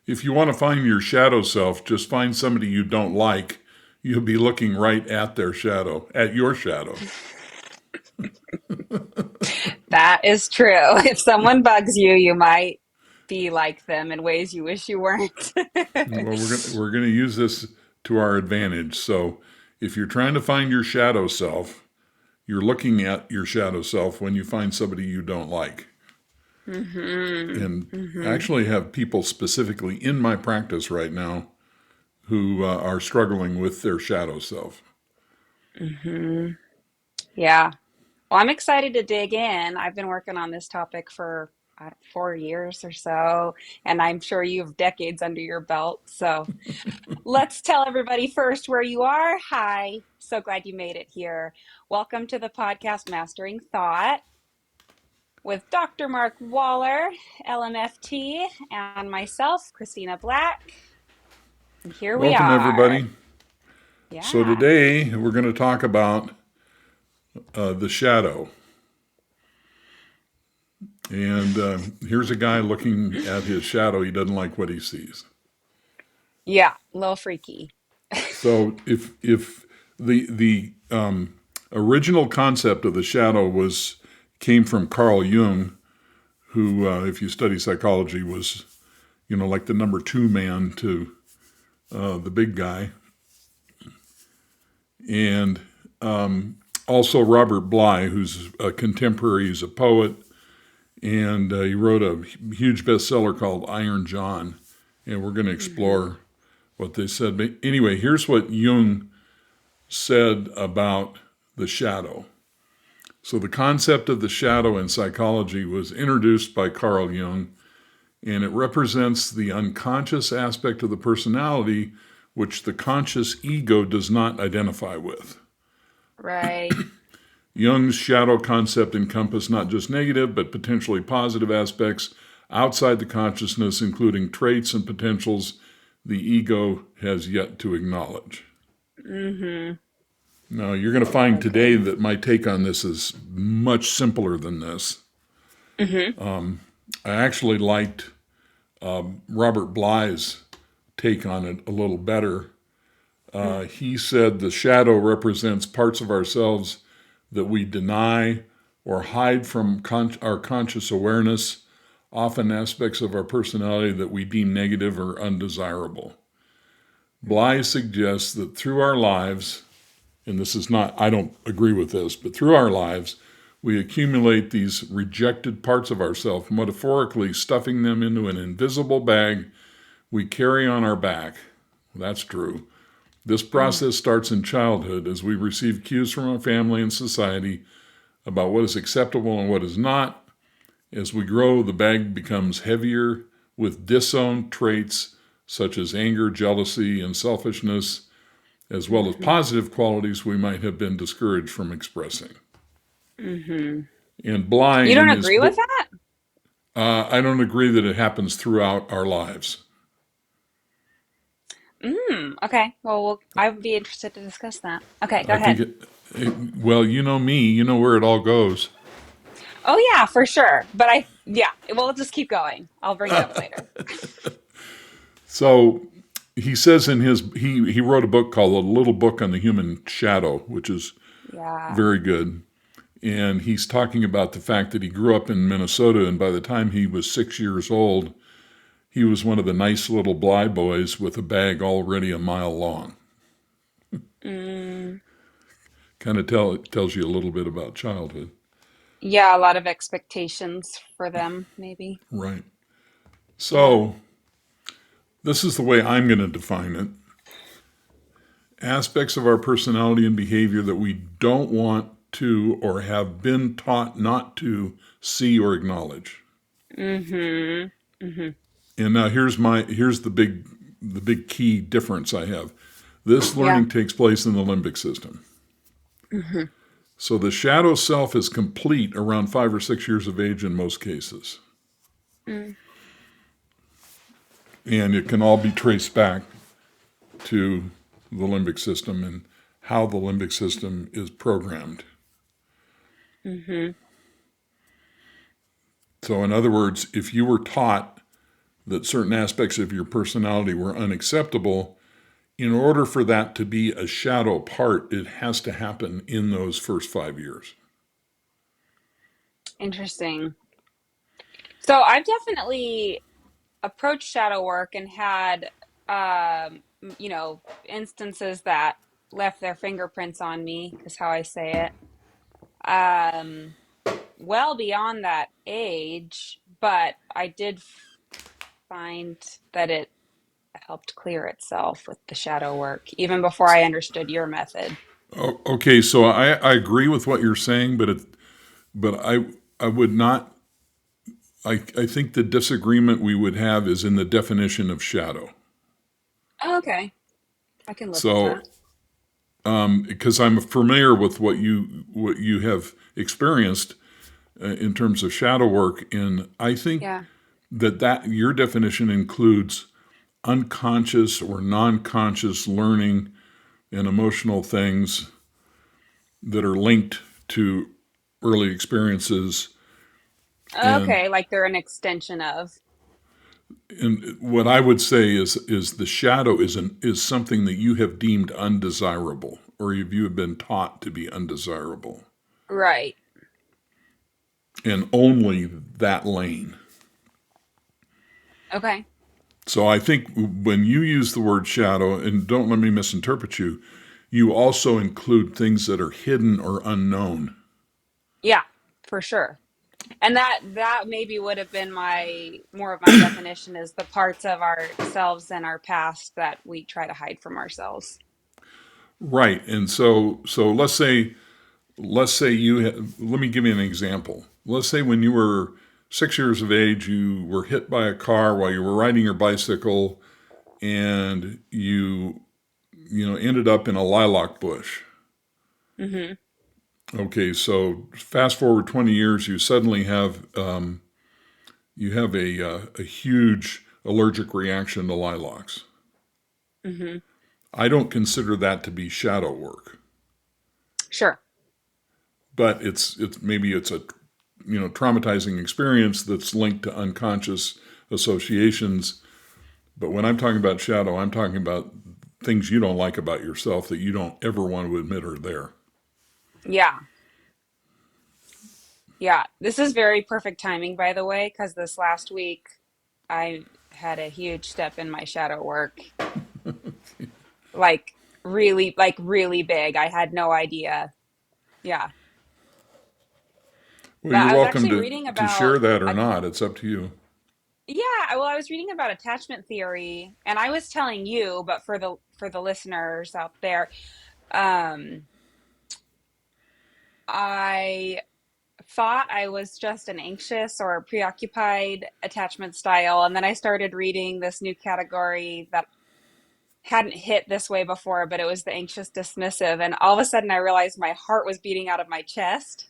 if you want to find your shadow self, just find somebody you don't like. You'll be looking right at their shadow, at your shadow. That is true. If someone bugs you, you might be like them in ways you wish you weren't. Well, we're gonna use this to our advantage. So, if you're trying to find your shadow self, you're looking at your shadow self when you find somebody you don't like. Mm-hmm. And Mm-hmm. actually have people specifically in my practice right now who are struggling with their shadow self. Mm-hmm. Yeah. Well, I'm excited to dig in. I've been working on this topic for 4 years or so, and I'm sure you have decades under your belt. So let's tell everybody first where you are. Hi, so glad you made it here. Welcome to the podcast Mastering Thought with Dr. Mark Waller, LMFT, and myself, Christina Black. And here we Welcome, are. everybody. So, Yeah. today we're going to talk about the shadow. And here's a guy looking at his shadow. He doesn't like what he sees. Yeah, a little freaky. So, if the original concept of the shadow was came from Carl Jung, who, if you study psychology, was like the number two man to the big guy, and also Robert Bly, who's a contemporary. He's a poet, and he wrote a huge bestseller called Iron John, and we're going to Hmm. explore what they said. But anyway, here's what Jung said about the shadow. So the concept of the shadow in psychology was introduced by Carl Jung, and it represents the unconscious aspect of the personality which the conscious ego does not identify with. Right. Jung's shadow concept encompassed not just negative, but potentially positive aspects outside the consciousness, including traits and potentials the ego has yet to acknowledge. Hmm. Now, you're going to find today Okay. that my take on this is much simpler than this. Hmm. I actually liked Robert Bly's take on it a little better. He said the shadow represents parts of ourselves that we deny or hide from our conscious awareness, often aspects of our personality that we deem negative or undesirable. Bly suggests that through our lives, and this is not, I don't agree with this, but through our lives, we accumulate these rejected parts of ourselves, metaphorically stuffing them into an invisible bag we carry on our back. That's true. This Mm. process starts in childhood as we receive cues from our family and society about what is acceptable and what is not. As we grow, the bag becomes heavier with disowned traits such as anger, jealousy, and selfishness, as well as Hmm. positive qualities we might have been discouraged from expressing. Hmm. And Bly, You in don't his agree with book, that? I don't agree that it happens throughout our lives. Okay. Well, I would be interested to discuss that. Okay, go I think ahead. well, you know me, you know where it all goes. Oh yeah, for sure. But yeah, we'll just keep going. I'll bring it up later. So he says in he wrote a book called A Little Book on the Human Shadow, which is Yeah. very good. And he's talking about the fact that he grew up in Minnesota, and by the time he was 6 years old, he was one of the nice little Bly boys with a bag already a mile long. Mm, Kind of tells you a little bit about childhood. yeah, a lot of expectations for them, maybe. Right. Yeah. So this is the way I'm going to define it. Aspects of our personality and behavior that we don't want to or have been taught not to see or acknowledge. Mm-hmm. Mm-hmm. And now here's the big key difference I have. This Yeah. learning takes place in the limbic system. Mm-hmm. So the shadow self is complete around 5 or 6 years of age in most cases. Mm. And it can all be traced back to the limbic system and how the limbic system is programmed. Mm-hmm. So, in other words, if you were taught that certain aspects of your personality were unacceptable. In order for that to be a shadow part, it has to happen in those first 5 years. Interesting. So I've definitely approached shadow work and had, instances that left their fingerprints on me, is how I say it. Well beyond that age, but I did find that it helped clear itself with the shadow work, even before I understood your method. Okay, so I agree with what you're saying, but I would not. I think the disagreement we would have is in the definition of shadow. Oh, okay, I can live with So that. because I'm familiar with what you have experienced in terms of shadow work, and I think Yeah. that your definition includes unconscious or non-conscious learning and emotional things that are linked to early experiences. And Okay, like they're an extension of. and what I would say is the shadow is something that you have deemed undesirable, or you have been taught to be undesirable, Right. and only that lane. Okay. So I think when you use the word shadow, and don't let me misinterpret you, you also include things that are hidden or unknown. Yeah, for sure. And that maybe would have been my more of my definition is the parts of ourselves and our past that we try to hide from ourselves. Right. And so let's say let me give you an example. Let's say when you were 6 years of age, you were hit by a car while you were riding your bicycle, and you ended up in a lilac bush. Hmm. Okay, so fast forward 20 years, you have a huge allergic reaction to lilacs. Hmm. I don't consider that to be shadow work, Sure. but it's maybe it's a traumatizing experience that's linked to unconscious associations. But when I'm talking about shadow, I'm talking about things you don't like about yourself that you don't ever want to admit are there. Yeah. Yeah. This is very perfect timing, by the way, because this last week I had a huge step in my shadow work. Like really big. I had no idea. Yeah. Well, But you're I was welcome actually reading to about share that or a not. It's up to you. yeah, well, I was reading about attachment theory, and I was telling you, but for the listeners out there, um, I thought I was just an anxious or preoccupied attachment style, and then I started reading this new category that hadn't hit this way before, but it was the anxious dismissive, and all of a sudden I realized my heart was beating out of my chest,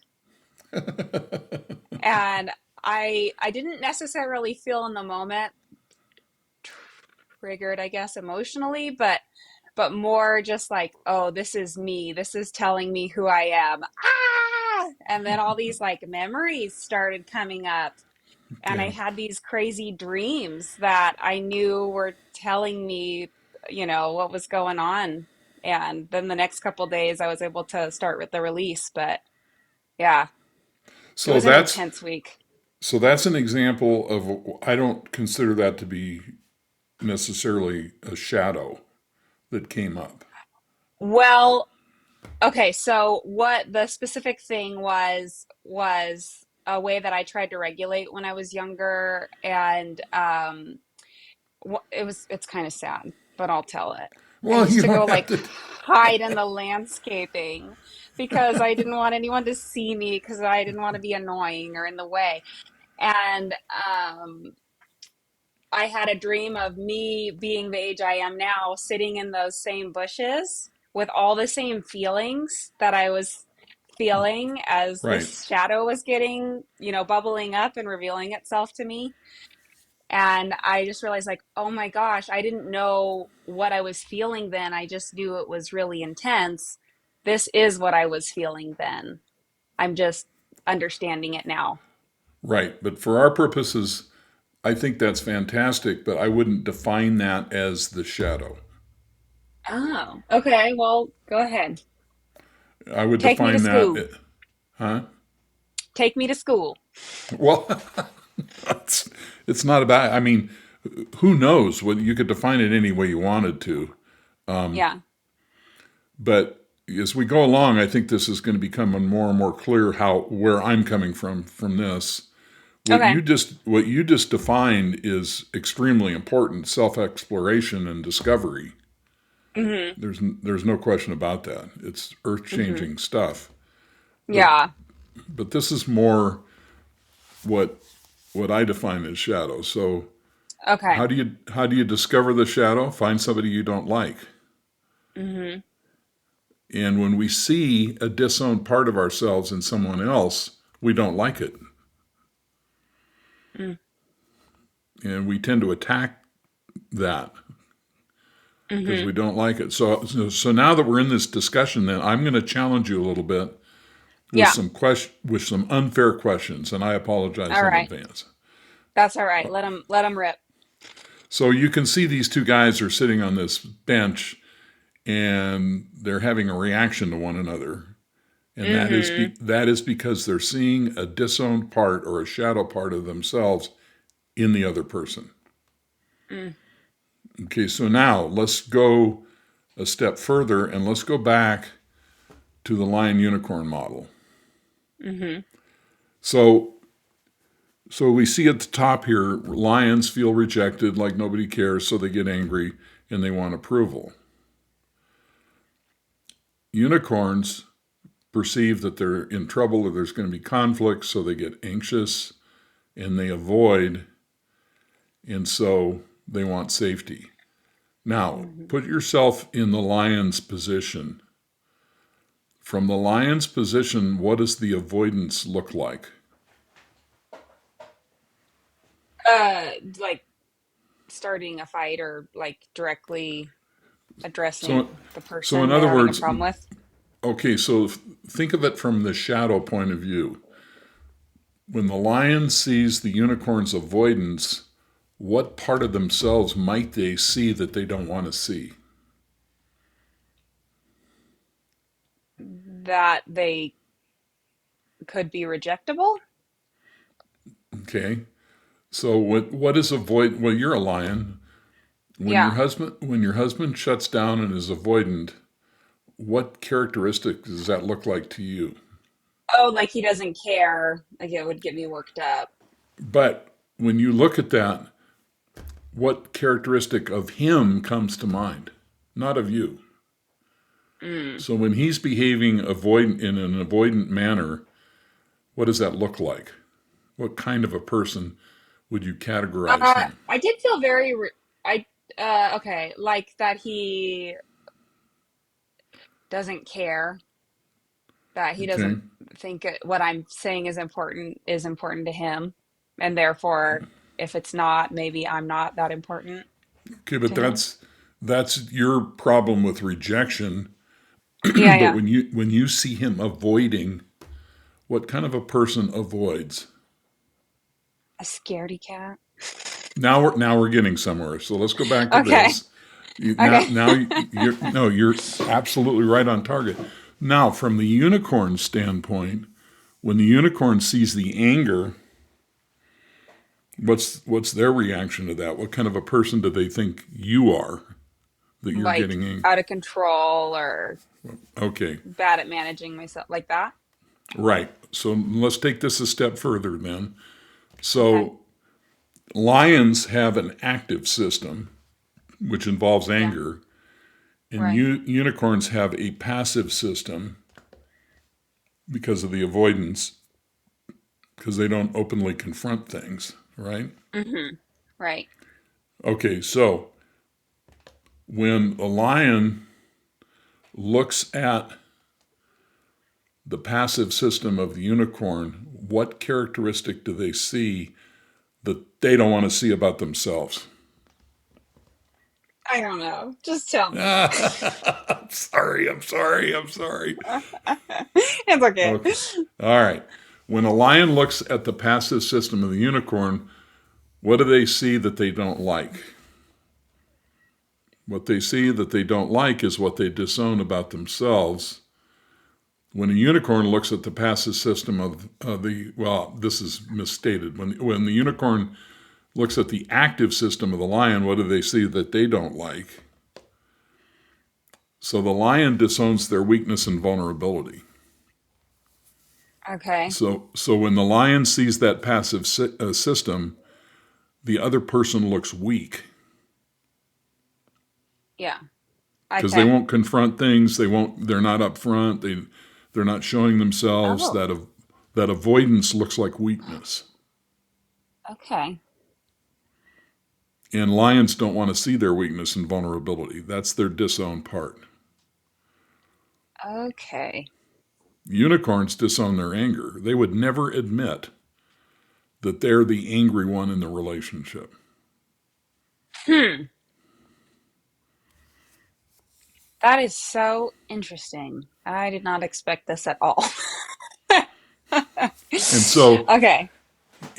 and I didn't necessarily feel in the moment triggered, I guess, emotionally, but more just like, oh, this is me. This is telling me who I am. Ah! And then all these like memories started coming up. And I Okay. had these crazy dreams that I knew were telling me, what was going on. And then the next couple days, I was able to start with the release. But yeah, it So was an that's intense week. so that's an example of I don't consider that to be necessarily a shadow that came up. Well, okay, so what the specific thing was a way that I tried to regulate when I was younger, and it's kind of sad, but I'll tell it. I Well, used you to don't go have like to. hide in the landscaping because I didn't want anyone to see me because I didn't want to be annoying or in the way. And I had a dream of me being the age I am now, sitting in those same bushes with all the same feelings that I was feeling as Right, this shadow was getting, bubbling up and revealing itself to me. And I just realized, like, oh my gosh, I didn't know what I was feeling then. I just knew it was really intense. This is what I was feeling then. I'm just understanding it now. right. But for our purposes, I think that's fantastic, but I wouldn't define that as the shadow. Oh, okay. Well, go ahead. I would Take me to define that, school. huh? Take me to school. Well, it's, it's not about, I mean, who knows? Well, you could define it any way you wanted to. Yeah. But as we go along, I think this is going to become more and more clear how where I'm coming from this. Okay. What you just defined is extremely important: self exploration and discovery. Mm-hmm. There's no question about that. It's earth Mm-hmm. changing stuff. But Yeah. but this is more what what I define as shadow. So Okay. how do you discover the shadow? Find somebody you don't like. Mm-hmm. And when we see a disowned part of ourselves in someone else, we don't like it. And we tend to attack that because Mm-hmm. we don't like it. So now that we're in this discussion, then I'm going to challenge you a little bit with Yeah. with some unfair questions, and I apologize All in right. advance. That's all right. Let 'em rip. So you can see these two guys are sitting on this bench and they're having a reaction to one another. And Mm-hmm. that is because they're seeing a disowned part or a shadow part of themselves in the other person. Mm. Okay, so now let's go a step further and let's go back to the lion unicorn model. Mm-hmm. So so we see at the top here lions feel rejected like nobody cares, so they get angry and they want approval. Unicorns perceive that they're in trouble or there's going to be conflict, so they get anxious and they avoid, and so they want safety. Now, Mm-hmm. put yourself in the lion's position. From the lion's position, what does the avoidance look like? Like starting a fight or like directly addressing So, the so in person other they're having a words, problem with. okay, so think of it from the shadow point of view. When the lion sees the unicorn's avoidance, what part of themselves might they see that they don't want to see? That they could be rejectable. Okay, so what is avoid? Well, you're a lion. Yeah. When your husband shuts down and is avoidant, what characteristics does that look like to you? Oh, like he doesn't care. Like it would get me worked up. But when you look at that, what characteristic of him comes to mind? Not of you. Mm. So when he's behaving avoidant in an avoidant manner, what does that look like? What kind of a person would you categorize him? I did feel I okay, like that he doesn't care, that he Okay. doesn't think what I'm saying is important to him, and therefore, if it's not, maybe I'm not that important Okay, but to him. that's your problem with rejection. Yeah, But yeah. when you see him avoiding, what kind of a person avoids? A scaredy cat. Now we're getting somewhere. So let's go back to Okay. this. You, Okay. now you're no, you're absolutely right on target. Now, from the unicorn standpoint, when the unicorn sees the anger, what's their reaction to that? What kind of a person do they think you are that you're Like getting angry? out of control or Okay, bad at managing myself, like that. right. So let's take this a step further then. Okay. So lions have an active system, which involves Yeah. anger, and Right. unicorns have a passive system because of the avoidance, because they don't openly confront things, right? Mm-hmm. Right. Okay, so when a lion looks at the passive system of the unicorn, what characteristic do they see that they don't want to see about themselves? I don't know. Just tell me. I'm sorry. It's okay. Okay. All right. When a lion looks at the passive system of the unicorn, What do they see that they don't like? What they see that they don't like is what they disown about themselves. When a unicorn looks at the passive system well, this is misstated. When the unicorn looks at the active system of the lion, what do they see that they don't like? So the lion disowns their weakness and vulnerability. Okay. So when the lion sees that passive system, the other person looks weak Yeah. because they Okay. won't confront things. They're not upfront. They're not showing themselves. Oh, That avoidance looks like weakness. okay. And lions don't want to see their weakness and vulnerability. That's their disowned part. Okay. Unicorns disown their anger. They would never admit that they're the angry one in the relationship. Hmm. That is so interesting. I did not expect this at all. And so Okay.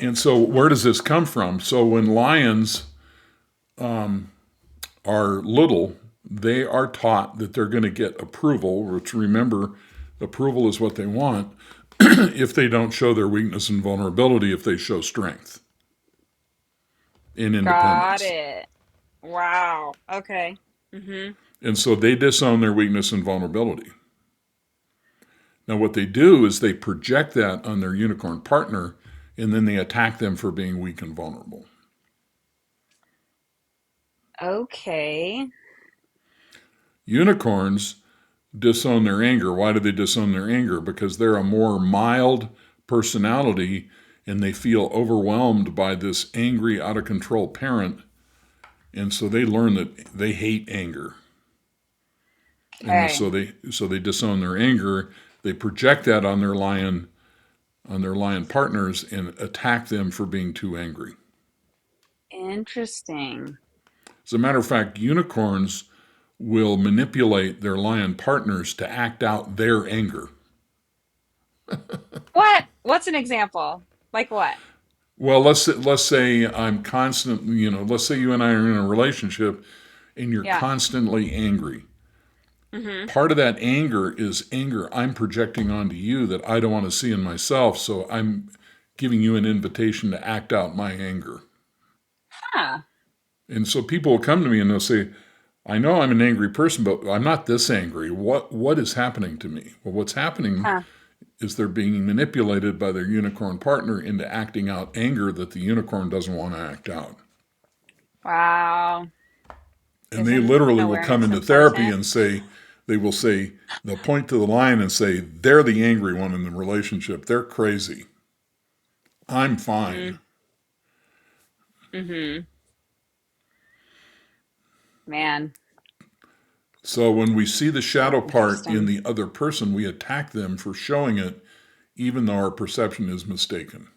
and so where does this come from? So when lions are little, they are taught that they're going to get approval, which remember, approval is what they want, if they don't show their weakness and vulnerability, if they show strength and Got independence. it. Wow. Okay. Mm-hmm. And so they disown their weakness and vulnerability. Now, what they do is they project that on their unicorn partner, and then they attack them for being weak and vulnerable. Okay. Unicorns disown their anger. Why do they disown their anger? Because they're a more mild personality and they feel overwhelmed by this angry, out of control parent. And so they learn that they hate anger. And Okay. so they disown their anger. They project that on their lion partners and attack them for being too angry. Interesting. As a matter of fact, unicorns will manipulate their lion partners to act out their anger. What? What's an example? Like what? Well, let's say I'm constant. Let's say you and I are in a relationship, and you're Yeah. constantly angry. Mm-hmm. Part of that anger is anger I'm projecting onto you that I don't want to see in myself. So I'm giving you an invitation to act out my anger. Huh. And so people will come to me and they'll say, I know I'm an angry person, but I'm not this angry. What is happening to me? Well, what's happening Huh. is they're being manipulated by their unicorn partner into acting out anger that the unicorn doesn't want to act out. Wow. And they Isn't literally will come awareness into therapy important? and they'll point to the lion and say, they're the angry one in the relationship. They're crazy. I'm fine. Mm. Mm-hmm. Man, So when we see the shadow part in interesting. the other person, we attack them for showing it, even though our perception is mistaken.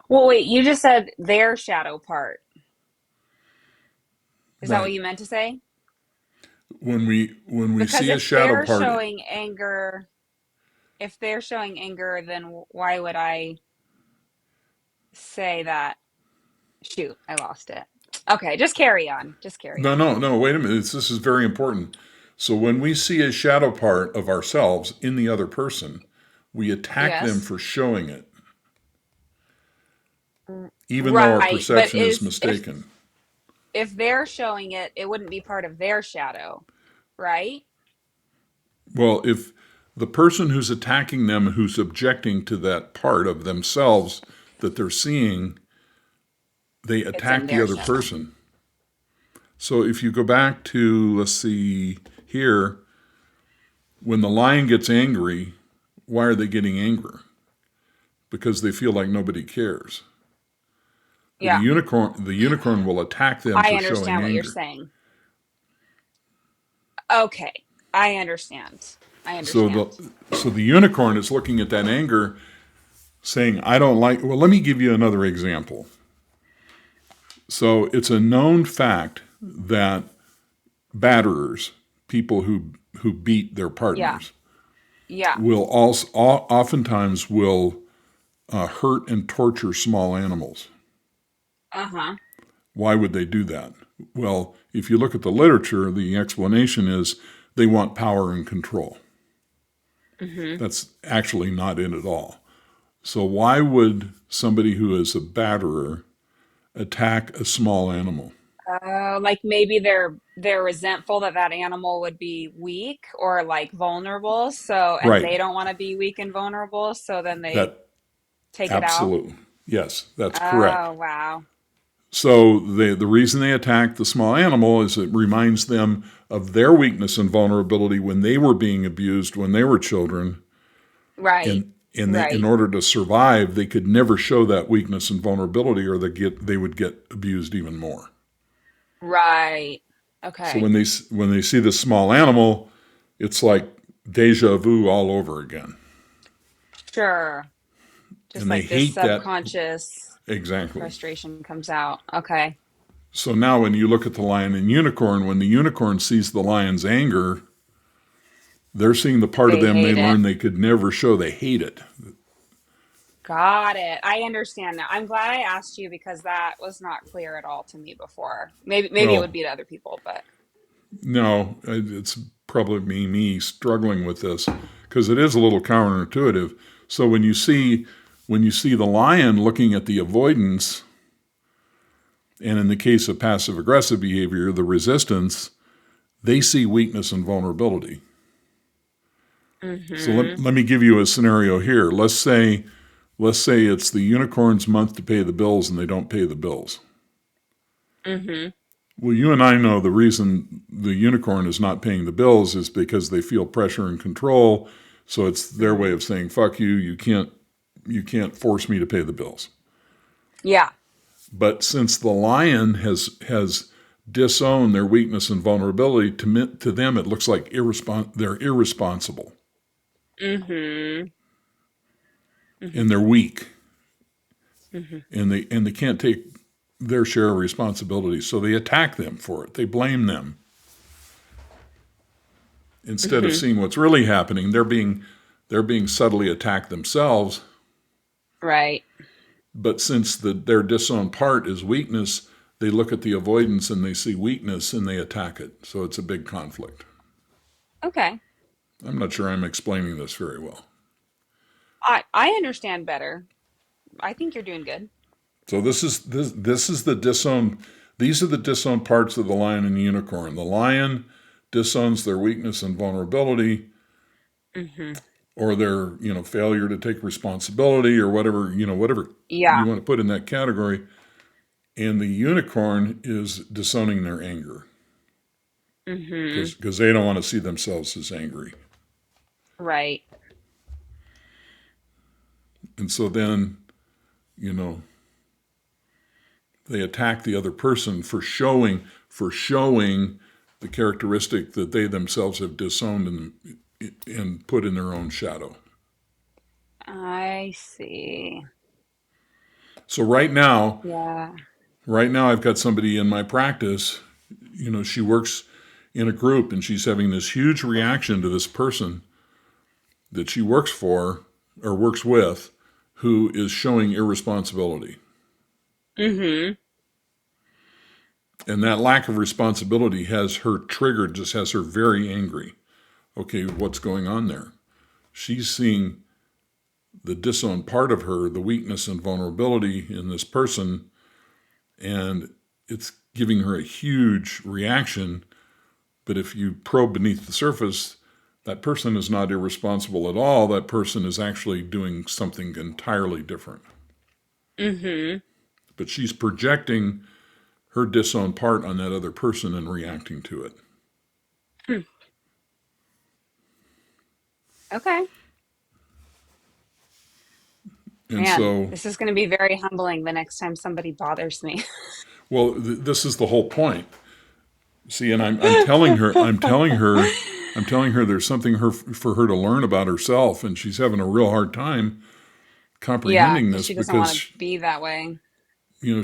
Well, wait, you just said their shadow part. Is that what Right. you meant to say? When we Because see a shadow part, if they're showing anger, then why would I say that? Shoot, I lost it. Okay, just carry on. Just carry no, on. no, no, wait a minute. This is very important. So when we see a shadow part of ourselves in the other person, we attack them Yes. for showing it, even though our Right, but perception is is mistaken. if they're showing it, it wouldn't be part of their shadow, right? Well, if the person who's attacking them, who's objecting to that part of themselves that they're seeing, they It's in attack the their other shadow. person. So if you go back to, let's see here, when the lion gets angry, why are they getting angry? Because they feel like nobody cares. Well, Yeah, the unicorn will attack them I for showing understand what you're anger. saying. Okay, I understand. I So understand. the unicorn is looking at that anger, saying, "I don't like." Well, let me give you another example. So it's a known fact that batterers, people who beat their Yeah, partners, yeah. will also oftentimes will hurt and torture small animals. Uh-huh. Why would they do that? Well, if you look at the literature, the explanation is they want power and control. Mm-hmm. That's actually not it at all. So why would somebody who is a batterer attack a small animal? Like maybe they're resentful that that animal would be weak or like vulnerable, so and Right. they don't want to be weak and vulnerable, so then they That take it out. absolutely. Yes, that's correct. Oh, wow. So the reason they attack the small animal is it reminds them of their weakness and vulnerability when they were being abused when they were children, Right. and they, in Right. order to survive, they could never show that weakness and vulnerability, or they would get abused even more. Right. So Okay. when they see this small animal, it's like deja vu all over again, Sure. Just and they like this hate that subconscious exactly. frustration comes out. Okay. So now when you look at the lion and unicorn, when the unicorn sees the lion's anger, they're seeing the part of They them they hate it. learned they could never show. They hate it. Got it. I understand now. I'm glad I asked you because that was not clear at all to me before. Maybe it would Well, be to other people, but no, it's probably me struggling with this because it is a little counterintuitive. So when you see the lion looking at the avoidance, and in the case of passive aggressive behavior, the resistance, they see weakness and vulnerability. So mm-hmm. let me give you a scenario here. Let's say it's the unicorn's month to pay the bills and they don't pay the bills. Mm-hmm. Well, you and I know the reason the unicorn is not paying the bills is because they feel pressure and control. So it's their way Mm-hmm. of saying, fuck you, you can't force me to pay the bills. Yeah. But since the lion has disowned their weakness and vulnerability, to them it looks like they're irresponsible Mm-hmm. Mm-hmm. and they're weak Mm-hmm. and they can't take their share of responsibility. So they attack them for it. They blame them instead of Mm-hmm. seeing what's really happening. They're being subtly attacked themselves. Right. But since their disowned part is weakness, they look at the avoidance and they see weakness and they attack it. So it's a big conflict. Okay. I'm not sure I'm explaining this very well. I understand better. I think you're doing good. So this is the disowned. These are the disowned parts of the lion and the unicorn. The lion disowns their weakness and vulnerability, Mm-hmm. or their failure to take responsibility, or whatever you Yeah. want to put in that category. And the unicorn is disowning their anger Mm-hmm. because they don't want to see themselves as angry. Right. And so then, you know, they attack the other person for showing the characteristic that they themselves have disowned and put in their own shadow. I see. So Yeah. right now I've got somebody in my practice, she works in a group and she's having this huge reaction to this person that she works for or works with who is showing irresponsibility. Mm-hmm. And that lack of responsibility has her triggered, just has her very angry. Okay, what's going on there? She's seeing the disowned part of her, the weakness and vulnerability in this person, and it's giving her a huge reaction. But if you probe beneath the surface, that person is not irresponsible at all. That person is actually doing something entirely different. Mm-hmm. But she's projecting her disowned part on that other person and reacting to it. Hmm. Okay. And Man, so, this is going to be very humbling the next time somebody bothers me. well, this is the whole point. See, and I'm telling her there's something for her to learn about herself, and she's having a real hard time Yeah, comprehending because this she doesn't want to because be that way.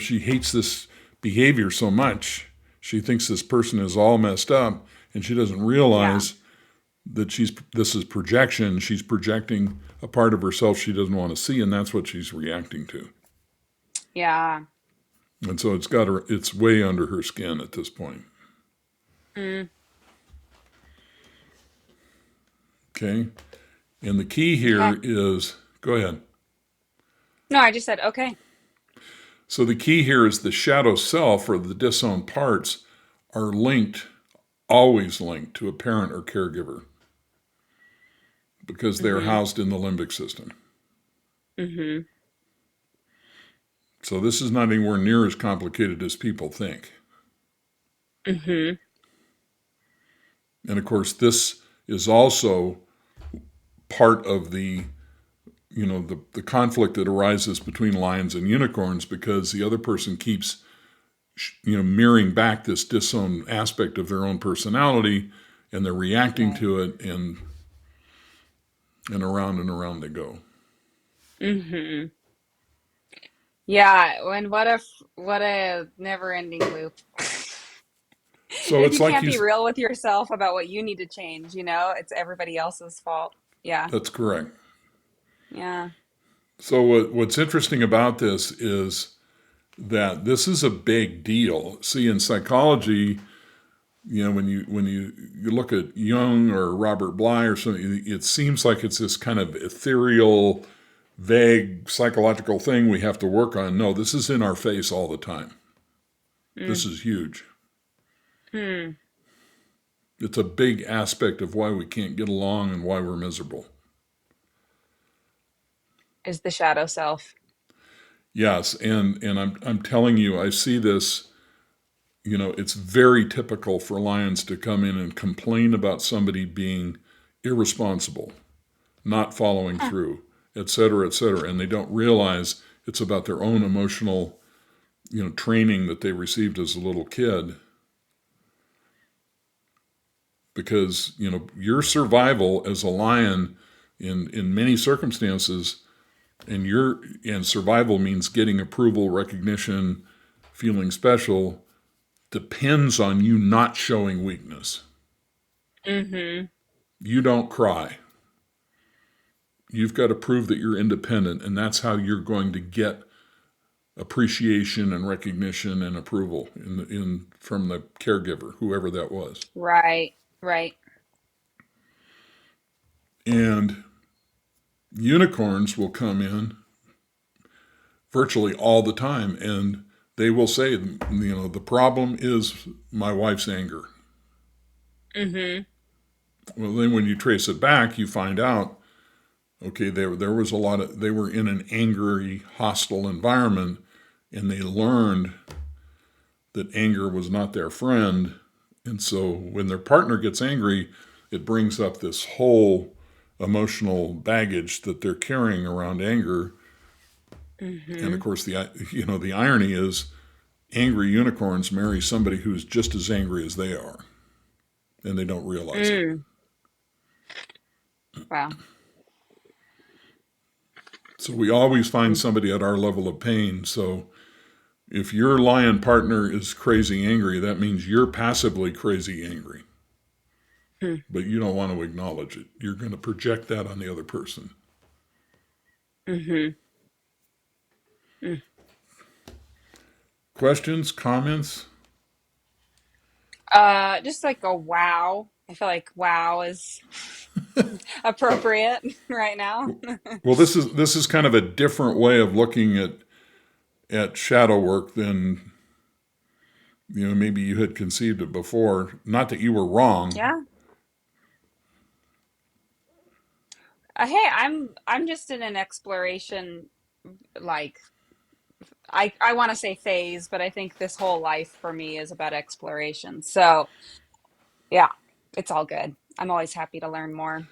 she hates this behavior so much. She thinks this person is all messed up, and she doesn't Yeah. realize that this is projection. She's projecting a part of herself she doesn't want to see, and that's what she's reacting to. Yeah. And so it's way under her skin at this point. Mm. Okay. And the key Okay. here is, go ahead. No, I just said okay. So the key here is the shadow self or the disowned parts are linked, always linked to a parent or caregiver because they're Mm-hmm. housed in the limbic system. Mm-hmm. So this is not anywhere near as complicated as people think. Mm-hmm. And of course, this is also part of the conflict that arises between lions and unicorns because the other person keeps mirroring back this disowned aspect of their own personality, and they're reacting Right. to it, and around they go. Mm-hmm. Yeah, and what a never-ending loop. So If it's you like can't you. be real with yourself about what you need to change, it's everybody else's fault. Yeah. That's correct. Yeah. So what's interesting about this is that this is a big deal. See, in psychology, when you look at Jung or Robert Bly or something, it seems like it's this kind of ethereal, vague psychological thing we have to work on. No, this is in our face all the time. This Mm. is huge. Hmm. It's a big aspect of why we can't get along and why we're miserable. Is the shadow self. Yes, and I'm telling you, I see this. It's very typical for lions to come in and complain about somebody being irresponsible, not following Huh. through, et cetera, et cetera. And they don't realize it's about their own emotional, training that they received as a little kid. Because, your survival as a lion in many circumstances, and survival means getting approval, recognition, feeling special, depends on you not showing weakness. Mm-hmm. You don't cry. You've got to prove that you're independent, and that's how you're going to get appreciation and recognition and approval in from the caregiver, whoever that was. Right. Right. And unicorns will come in virtually all the time, and they will say, the problem is my wife's anger. Mm-hmm. Well, then when you trace it back, you find out, okay, there was they were in an angry, hostile environment, and they learned that anger was not their friend. And so when their partner gets angry, it brings up this whole emotional baggage that they're carrying around anger. And of Mm-hmm. course, the irony is angry unicorns marry somebody who's just as angry as they are, and they don't realize it. Mm. Wow. So we always find somebody at our level of pain. So if your lion partner is crazy angry, that means you're passively crazy angry, Mm-hmm. but you don't want to acknowledge it. You're going to project that on the other person. Mm-hmm. Questions, comments? Just like a wow. I feel like wow is appropriate right now. Well, this is kind of a different way of looking at shadow work than maybe you had conceived it before. Not that you were wrong. Yeah. Hey, I'm just in an exploration, like I want to say phase, but I think this whole life for me is about exploration. So yeah, it's all good. I'm always happy to learn more.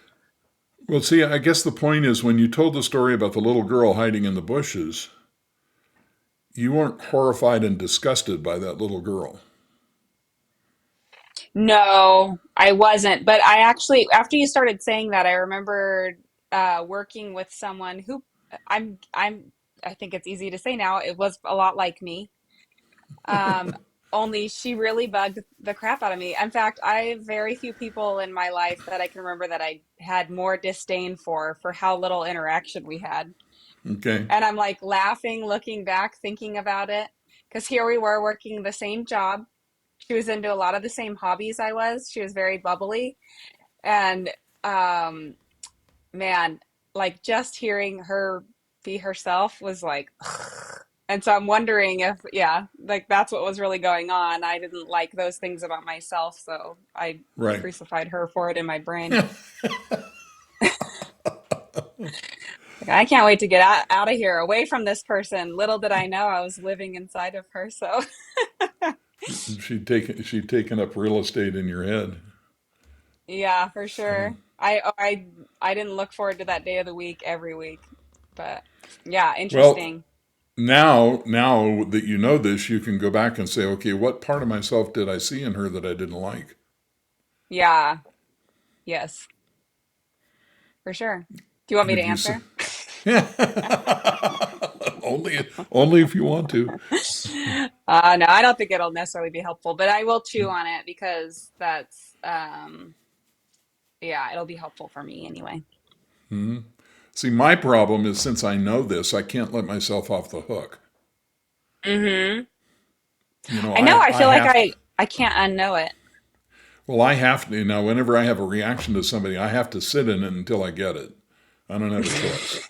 Well, see, I guess the point is when you told the story about the little girl hiding in the bushes, you weren't horrified and disgusted by that little girl. No, I wasn't. But I actually, after you started saying that, I remembered working with someone who I think it's easy to say now, it was a lot like me. Um, only she really bugged the crap out of me. In fact, I have very few people in my life that I can remember that I had more disdain for how little interaction we had. Okay. And I'm like laughing, looking back, thinking about it. Because here we were working the same job. She was into a lot of the same hobbies I was. She was very bubbly. And um, man, like just hearing her be herself was like, and so I'm wondering if, yeah, like that's what was really going on. I didn't like those things about myself, so I Right. crucified her for it in my brain. Like, I can't wait to get out of here, away from this person. Little did I know I was living inside of her. So, She'd taken up real estate in your head. yeah, for So, sure. I didn't look forward to that day of the week every week, but yeah, well, interesting. now that you know this, you can go back and say, okay, what part of myself did I see in her that I didn't like? Yeah, yes, for sure. Do you want And me to if you say, answer? only if you want to. No, I don't think it'll necessarily be helpful, but I will chew on it because yeah, it'll be helpful for me anyway. See, my problem is since I know this, I can't let myself off the hook. Hmm. You know, I know. I I feel like have to. I can't unknow it. Well, I have to. Now, whenever I have a reaction to somebody, I have to sit in it until I get it. I don't have a choice.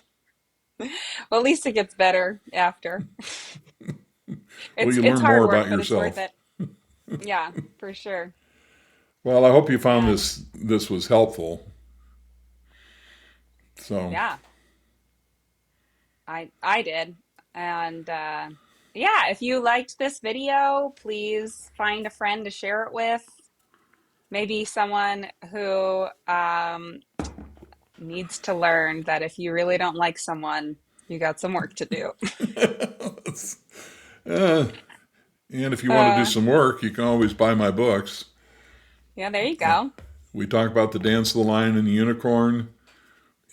Well, at least it gets better after. Well, you It's learn hard more work, about but it's worth yourself. it. Yeah, for sure. Well, I hope you found Yeah. this was helpful. So, Yeah, I did. And yeah, if you liked this video, please find a friend to share it with. Maybe someone who needs to learn that if you really don't like someone, you got some work to do. uh, and if you want to do Uh, some work, you can always buy my books. yeah, there you Uh, go. we talk about the dance of the lion and the unicorn,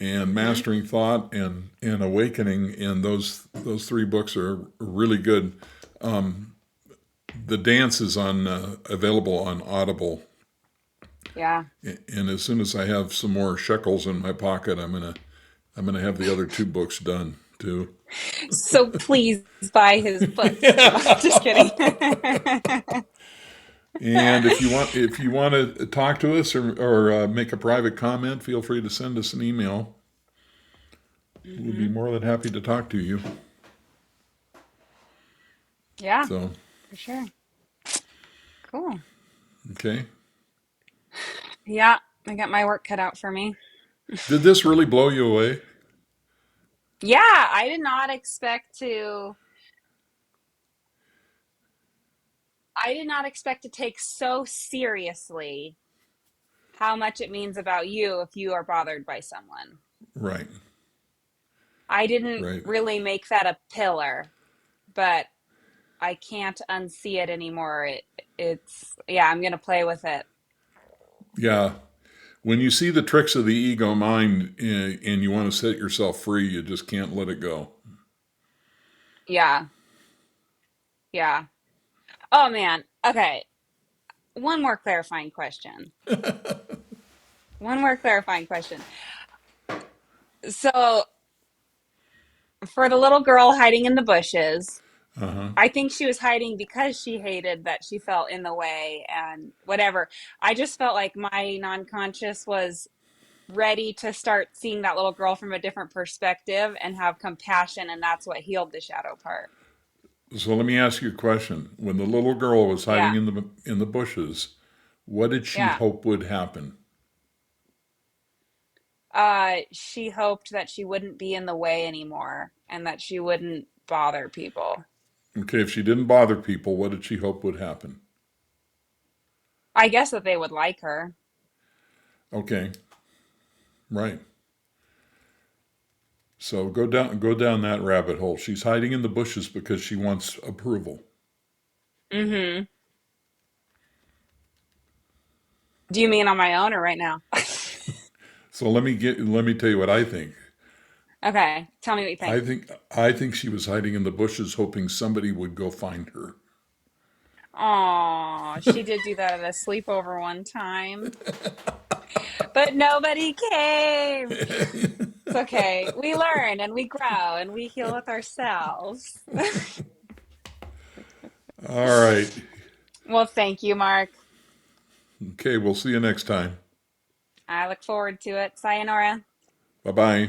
and Hmm. mastering thought and awakening. And those three books are really good. The dance is on available on Audible. Yeah. And as soon as I have some more shekels in my pocket, I'm gonna have the other two books done too. So please buy his books. No, just kidding. And if you want to talk to us or make a private comment, feel free to send us an email. We'll be Hmm. more than happy to talk to you. Yeah, So, for sure. Cool. okay. Yeah, I got my work cut out for me. Did this really blow you away? Yeah, I did not expect to. I did not expect to take so seriously how much it means about you if you are bothered by someone. Right, I didn't right. really make that a pillar, but I can't unsee it anymore. Yeah, I'm gonna play with it. Yeah. When you see the tricks of the ego mind and you want to set yourself free, you just can't let it go. Yeah, yeah. Oh man. Okay. One more clarifying question. One more clarifying question. So, for the little girl hiding in the bushes, Uh huh. I think she was hiding because she hated that she felt in the way and whatever. I just felt like my non-conscious was ready to start seeing that little girl from a different perspective and have compassion, and that's what healed the shadow part. So let me ask you a question. When the little girl was hiding Yeah, in the bushes, what did she yeah. hope would happen? She hoped that she wouldn't be in the way anymore and that she wouldn't bother people. Okay, if she didn't bother people, what did she hope would happen? I guess that they would like her. Okay, right. So go down that rabbit hole. She's hiding in the bushes because she wants approval. Mm-hmm. Do you mean on my own or right now? So let me tell you what I think. Okay, tell me what you think. I think she was hiding in the bushes hoping somebody would go find her. Aw, she did do that at a sleepover one time, but nobody came. It's okay. We learn and we grow and we heal with ourselves. All right. Well, thank you, Mark. Okay, we'll see you next time. I look forward to it. Sayonara. Bye bye.